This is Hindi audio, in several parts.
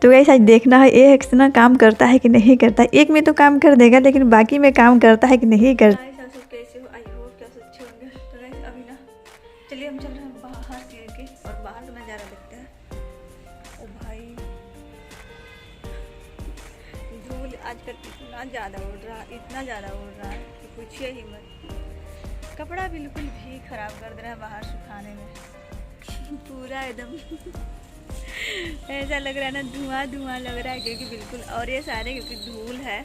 तो गाइस आज देखना है ये एक्स ना काम करता है कि नहीं करता है। एक में तो काम कर देगा लेकिन बाकी में काम करता है कि नहीं करता। कैसे हो? आई होप क्या अच्छे होंगे। तो गाइस अभी ना चलिए हम चल रहे हैं बाहर के और बाहर का नज़ारा देखते हैं। ओ भाई धूल आजकल इतना ज़्यादा उड़ रहा है कि पूछिए ही मत। कपड़ा बिल्कुल भी ख़राब कर दे रहा है बाहर सुखाने में पूरा एकदम ऐसा लग रहा है ना धुआं लग रहा है क्योंकि बिल्कुल, और ये सारे क्योंकि धूल है,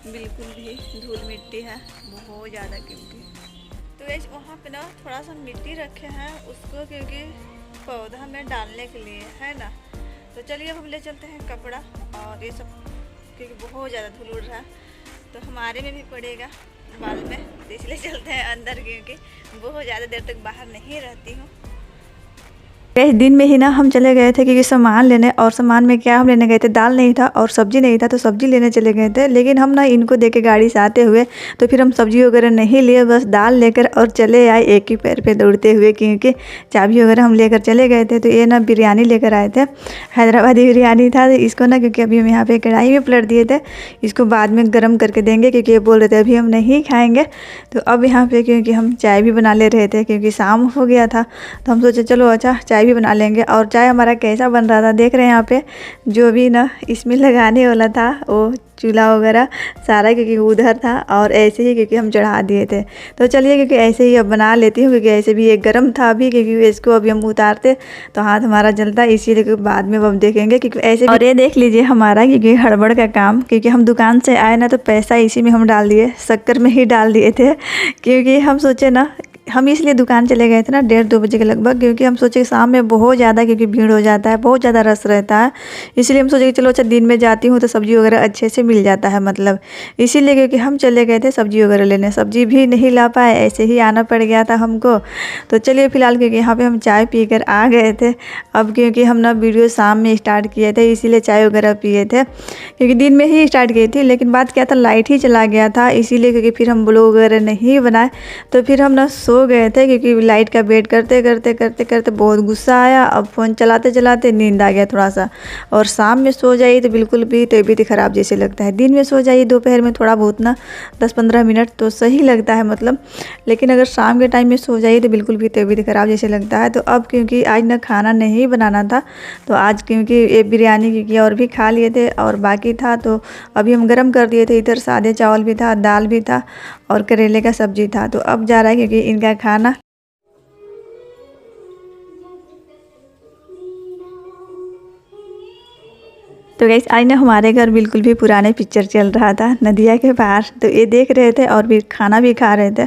बिल्कुल भी धूल मिट्टी है बहुत ज़्यादा। क्योंकि तो वैसे वहाँ पे ना थोड़ा सा मिट्टी रखे हैं उसको क्योंकि पौधा में डालने के लिए है ना। तो चलिए हम ले चलते हैं कपड़ा और ये सब क्योंकि बहुत ज़्यादा धूल उड़ रहा है तो हमारे में भी पड़ेगा बाल में, तो इसलिए चलते हैं अंदर क्योंकि बहुत ज़्यादा देर तक बाहर नहीं रहती हूँ। दिन में ही ना हम चले गए थे क्योंकि सामान लेने, और सामान में क्या हम लेने गए थे, दाल नहीं था और सब्जी नहीं था तो सब्जी लेने चले गए थे। लेकिन हम ना इनको देके गाड़ी से आते हुए तो फिर हम सब्जी वगैरह नहीं लिए, बस दाल लेकर और चले आए एक ही पैर पे दौड़ते हुए क्योंकि चाबी वगैरह हम लेकर चले गए थे। तो ये ना बिरयानी लेकर आए थे, हैदराबादी बिरयानी था। तो इसको ना क्योंकि अभी हम यहाँ पे कढ़ाई में पलट दिए थे, इसको बाद में गर्म करके देंगे क्योंकि ये बोल रहे थे अभी हम नहीं खाएँगे। तो अब यहाँ पे क्योंकि हम चाय भी बना ले रहे थे क्योंकि शाम हो गया था तो हम सोचे चलो अच्छा चाय भी बना लेंगे। और चाय हमारा कैसा बन रहा था देख रहे हैं यहाँ पे, जो भी ना इसमें लगाने वाला था वो चूल्हा वगैरह सारा क्योंकि उधर था और ऐसे ही क्योंकि हम चढ़ा दिए थे। तो चलिए क्योंकि ऐसे ही अब बना लेती हूँ क्योंकि ऐसे भी ये गर्म था अभी, क्योंकि इसको अभी हम उतारते तो हाथ हमारा जलता, इसीलिए बाद में अब देखेंगे क्योंकि ऐसे। और ये देख लीजिए हमारा क्योंकि हड़बड़ का काम, क्योंकि हम दुकान से आए ना तो पैसा इसी में हम डाल दिए, शक्कर में ही डाल दिए थे क्योंकि हम सोचे ना, हम इसलिए दुकान चले गए थे ना 1:30-2 बजे के लगभग, क्योंकि हम सोचे शाम में बहुत ज़्यादा क्योंकि भीड़ हो जाता है, बहुत ज़्यादा रश रहता है। इसलिए हम सोचे कि चलो अच्छा दिन में जाती हूँ तो सब्ज़ी वगैरह अच्छे से मिल जाता है, मतलब इसीलिए क्योंकि हम चले गए थे सब्ज़ी वगैरह लेने। सब्ज़ी भी नहीं ला पाए, ऐसे ही आना पड़ गया था हमको। तो चलिए फ़िलहाल क्योंकि यहाँ पर हम चाय पी कर आ गए थे। अब क्योंकि हम ना वीडियो शाम में स्टार्ट किए थे इसीलिए चाय वगैरह पिए थे, क्योंकि दिन में ही स्टार्ट की थी लेकिन बात क्या था लाइट ही चला गया था, इसीलिए क्योंकि फिर हम ब्लॉग वगैरह नहीं बनाए। तो फिर हम ना सो गए थे क्योंकि लाइट का वेट करते करते बहुत गुस्सा आया। अब फ़ोन चलाते चलाते नींद आ गया थोड़ा सा। और शाम में सो जाइए तो बिल्कुल भी तबीयत ख़राब जैसे लगता है। दिन में सो जाइए दोपहर में थोड़ा बहुत ना 10-15 मिनट तो सही लगता है मतलब, लेकिन अगर शाम के टाइम में सो जाइए तो बिल्कुल भी तबीयत ख़राब जैसे लगता है। तो अब क्योंकि आज ना खाना नहीं बनाना था तो आज क्योंकि ये बिरयानी क्योंकि और भी खा लिए थे और बाकी था तो अभी हम गर्म कर दिए थे। इधर सादे चावल भी था, दाल भी था और करेले का सब्जी था। तो अब जा रहा है क्योंकि इनका खाना। तो गाइस आज ना हमारे घर बिल्कुल भी पुराने पिक्चर चल रहा था नदिया के पार, तो ये देख रहे थे और भी खाना भी खा रहे थे।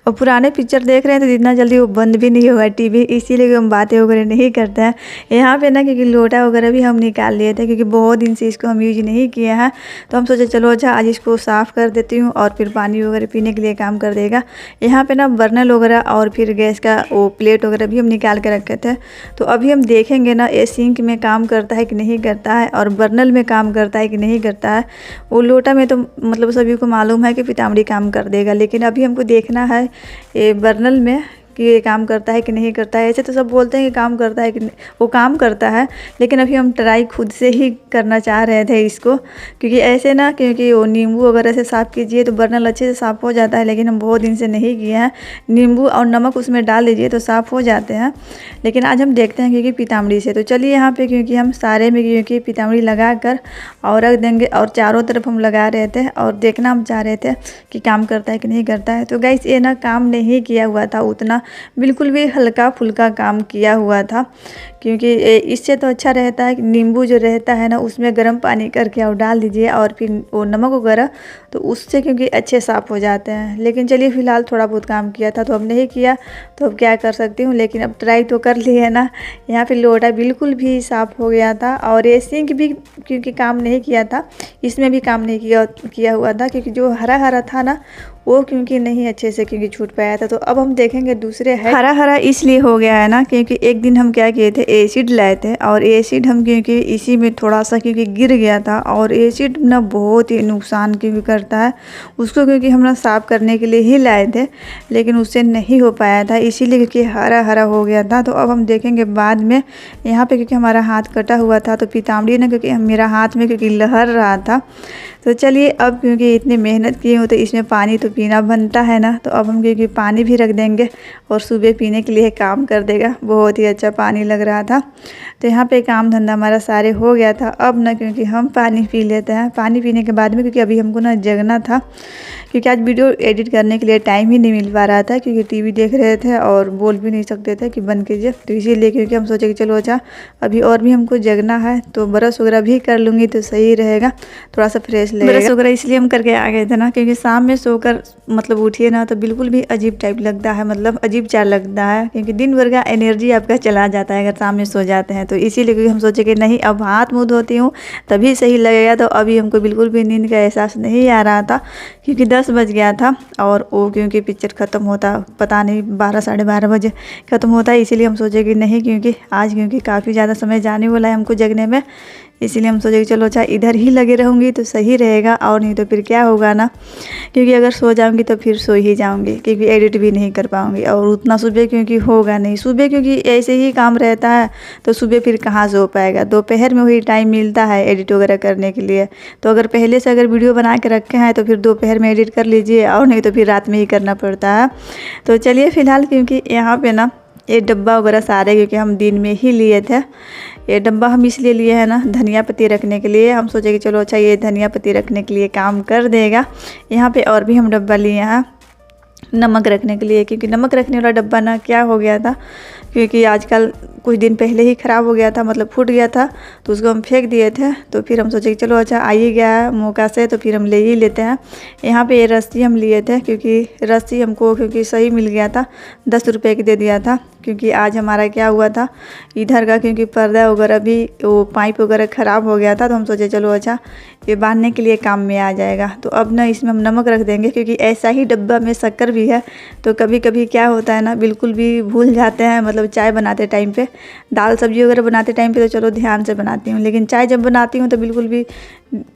और पुराने पिक्चर देख रहे थे तो इतना जल्दी वो बंद भी नहीं होगा टीवी, इसीलिए हम बातें वगैरह नहीं करते हैं। यहाँ पे ना क्योंकि लोटा वगैरह भी हम निकाल लिए थे क्योंकि बहुत दिन से इसको हम यूज नहीं किए हैं। तो हम सोचे चलो अच्छा आज इसको साफ़ कर देती हूँ और फिर पानी वगैरह पीने के लिए काम कर देगा। यहाँ पर ना बर्नल वगैरह और फिर गैस का वो प्लेट वगैरह भी हम निकाल के रखे थे। तो अभी हम देखेंगे ना ये सिंक में काम करता है कि नहीं करता है और बर्नल में काम करता है कि नहीं करता है। वो लोटा में तो मतलब सभी को मालूम है कि पीताम्बरी काम कर देगा, लेकिन अभी हमको देखना है ये बर्नल में कि ये काम करता है कि नहीं करता है। ऐसे तो सब बोलते हैं कि काम करता है कि वो काम करता है, लेकिन अभी हम ट्राई खुद से ही करना चाह रहे थे इसको, क्योंकि ऐसे ना क्योंकि वो नींबू वगैरह से साफ़ कीजिए तो बर्नल अच्छे से साफ़ हो जाता है, लेकिन हम बहुत दिन से नहीं किए हैं। नींबू और नमक उसमें डाल दीजिए तो साफ़ हो जाते हैं, लेकिन आज हम देखते हैं क्योंकि पीताम्बरी से। तो चलिए यहाँ पर क्योंकि हम सारे में क्योंकि पीताम्बरी लगा कर और रख देंगे और चारों तरफ हम लगा रहे थे और देखना हम चाह रहे थे कि काम करता है कि नहीं करता है। तो गाइस ये ना काम नहीं किया हुआ था उतना, बिल्कुल भी हल्का फुल्का काम किया हुआ था, क्योंकि इससे तो अच्छा रहता है कि नींबू जो रहता है ना उसमें गर्म पानी करके और डाल दीजिए और फिर वो नमक वगैरह, तो उससे क्योंकि अच्छे साफ़ हो जाते हैं। लेकिन चलिए फ़िलहाल थोड़ा बहुत काम किया था तो अब नहीं किया तो अब क्या कर सकती हूँ, लेकिन अब ट्राई तो कर ली है ना। यहाँ पे लोटा बिल्कुल भी साफ़ हो गया था और ये सिंक भी क्योंकि काम नहीं किया था, इसमें भी काम नहीं किया हुआ था, क्योंकि जो हरा हरा था ना वो क्योंकि नहीं अच्छे से क्योंकि छूट पाया था। तो अब हम देखेंगे दूसरे है। हरा हरा इसलिए हो गया है ना क्योंकि एक दिन हम क्या किए थे, एसिड लाए थे और एसिड हम क्योंकि इसी में थोड़ा सा क्योंकि गिर गया था। और एसिड ना बहुत ही नुकसान क्योंकि करता है, उसको क्योंकि हम ना साफ़ करने के लिए ही लाए थे लेकिन उससे नहीं हो पाया था, इसीलिए क्योंकि हरा हरा हो गया था। तो अब हम देखेंगे बाद में। यहाँ पे क्योंकि हमारा हाथ कटा हुआ था तो पीताम्बरी ना क्योंकि मेरा हाथ में क्योंकि लहर रहा था। तो चलिए अब क्योंकि इतनी मेहनत किए हो तो इसमें पानी तो पीना बनता है ना। तो अब हम क्योंकि पानी भी रख देंगे और सुबह पीने के लिए काम कर देगा। बहुत ही अच्छा पानी लग रहा था। तो यहाँ पे काम धंधा हमारा सारे हो गया था। अब ना क्योंकि हम पानी पी लेते हैं। पानी पीने के बाद में क्योंकि अभी हमको ना जगना था क्योंकि आज वीडियो एडिट करने के लिए टाइम ही नहीं मिल पा रहा था क्योंकि टीवी देख रहे थे और बोल भी नहीं सकते थे कि बंद कीजिए। तो इसीलिए क्योंकि हम सोचे कि चलो अच्छा अभी और भी हमको जगना है तो ब्रश वगैरह भी कर लूँगी तो सही रहेगा, थोड़ा सा फ्रेश लगेगा। ब्रश वगैरह इसलिए हम करके आ गए थे ना क्योंकि शाम में सोकर मतलब उठिए ना तो बिल्कुल भी अजीब टाइप लगता है, मतलब अजीब सा लगता है क्योंकि दिन भर का एनर्जी आपका चला जाता है अगर शाम में सो जाते हैं। तो इसीलिए क्योंकि हम सोचे कि नहीं अब हाथ मुँह धोती हूँ तभी सही लगेगा। तो अभी हमको बिल्कुल भी नींद का एहसास नहीं आ रहा था क्योंकि 10 बज गया था और वो क्योंकि पिक्चर ख़त्म होता पता नहीं 12 साढ़े 12 बजे ख़त्म होता है। इसीलिए हम सोचे कि नहीं क्योंकि आज क्योंकि काफ़ी ज़्यादा समय जाने वाला है हमको जगने में, इसीलिए हम सोचे कि चलो अच्छा इधर ही लगे रहूँगी तो सही रहेगा। और नहीं तो फिर क्या होगा ना क्योंकि अगर सो जाऊँगी तो फिर सो ही जाऊँगी क्योंकि एडिट भी नहीं कर पाऊँगी और उतना सुबह क्योंकि होगा नहीं। सुबह क्योंकि ऐसे ही काम रहता है तो सुबह फिर कहाँ से हो पाएगा। दोपहर में वही टाइम मिलता है एडिट वगैरह करने के लिए। तो अगर पहले से अगर वीडियो बना के रखे हैं तो फिर दोपहर में एडिट कर लीजिए और नहीं तो फिर रात में ही करना पड़ता है। तो चलिए फ़िलहाल क्योंकि यहाँ पे ना ये डब्बा वगैरह सारे क्योंकि हम दिन में ही लिए थे। ये डब्बा हम इसलिए लिए हैं ना धनिया पत्ती रखने के लिए। हम सोचे कि चलो अच्छा ये धनिया पत्ती रखने के लिए काम कर देगा। यहाँ पे और भी हम डब्बा लिए हैं नमक रखने के लिए क्योंकि नमक रखने वाला डब्बा ना क्या हो गया था क्योंकि आजकल कुछ दिन पहले ही ख़राब हो गया था, मतलब फूट गया था तो उसको हम फेंक दिए थे। तो फिर हम सोचे कि चलो अच्छा आ ही गया है मौका से तो फिर हम ले ही लेते हैं। यहाँ पे ये रस्सी हम लिए थे क्योंकि रस्सी हमको क्योंकि सही मिल गया था, 10 रुपये की दे दिया था क्योंकि आज हमारा क्या हुआ था इधर का क्योंकि पर्दा वगैरह भी वो पाइप वगैरह ख़राब हो गया था। तो हम सोचे चलो अच्छा ये बांधने के लिए काम में आ जाएगा। तो अब ना इसमें हम नमक रख देंगे क्योंकि ऐसा ही डब्बा में शक्कर भी है। तो कभी कभी क्या होता है ना बिल्कुल भी भूल जाते हैं, मतलब चाय बनाते टाइम पे, दाल सब्जी वगैरह बनाते टाइम पे तो चलो ध्यान से बनाती हूँ लेकिन चाय जब बनाती हूँ तो बिल्कुल भी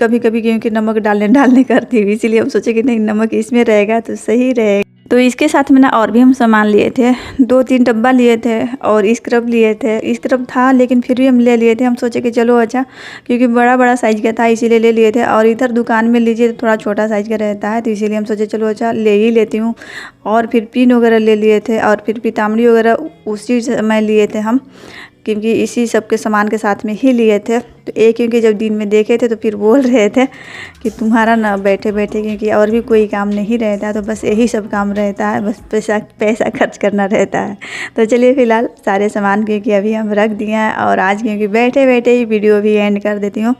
कभी कभी क्योंकि नमक डालने करती हूँ। इसीलिए हम सोचे कि नहीं नमक इसमें रहेगा तो सही रहेगा। तो इसके साथ में ना और भी हम सामान लिए थे, 2-3 डब्बा लिए थे और स्क्रब लिए थे। स्क्रब था लेकिन फिर भी हम ले लिए थे। हम सोचे कि चलो अच्छा क्योंकि बड़ा साइज़ का था इसीलिए ले लिए थे और इधर दुकान में लीजिए तो थोड़ा छोटा साइज़ का रहता है तो इसीलिए हम सोचे चलो अच्छा ले ही लेती हूँ। और फिर पिन वगैरह ले लिए थे और फिर पीताम्बरी वगैरह उसी समय लिए थे हम क्योंकि इसी सब के सामान के साथ में ही लिए थे। तो एक क्योंकि जब दिन में देखे थे तो फिर बोल रहे थे कि तुम्हारा ना बैठे बैठे क्योंकि और भी कोई काम नहीं रहता तो बस यही सब काम रहता है, बस पैसा खर्च करना रहता है। तो चलिए फ़िलहाल सारे सामान क्योंकि अभी हम रख दिए हैं और आज क्योंकि बैठे बैठे ही वीडियो भी एंड कर देती हूँ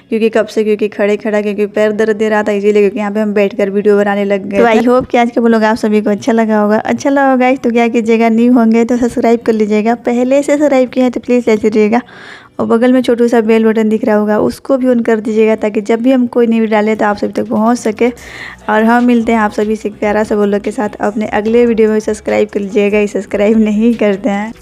क्योंकि कब से क्योंकि खड़ा क्योंकि पैर दर्द दे रहा था इसीलिए क्योंकि यहाँ पे हम बैठकर वीडियो बनाने लग गए। तो आई होप कि आज का ब्लॉग आप सभी को अच्छा लगा होगा। अच्छा लगा होगा तो क्या कीजिएगा, न्यू होंगे तो सब्सक्राइब कर लीजिएगा, पहले से सब्सक्राइब किया है तो प्लीज़ ले लीजिएगा और बगल में छोटू सा बेल बटन दिख रहा होगा उसको भी ऑन कर दीजिएगा ताकि जब भी हम कोई न्यूज़ डालें तो आप सभी तक पहुंच सके। और हम मिलते हैं आप सभी से प्यारा सा बोलो के साथ अपने अगले वीडियो में। सब्सक्राइब कर लीजिएगा, सब्सक्राइब नहीं करते हैं।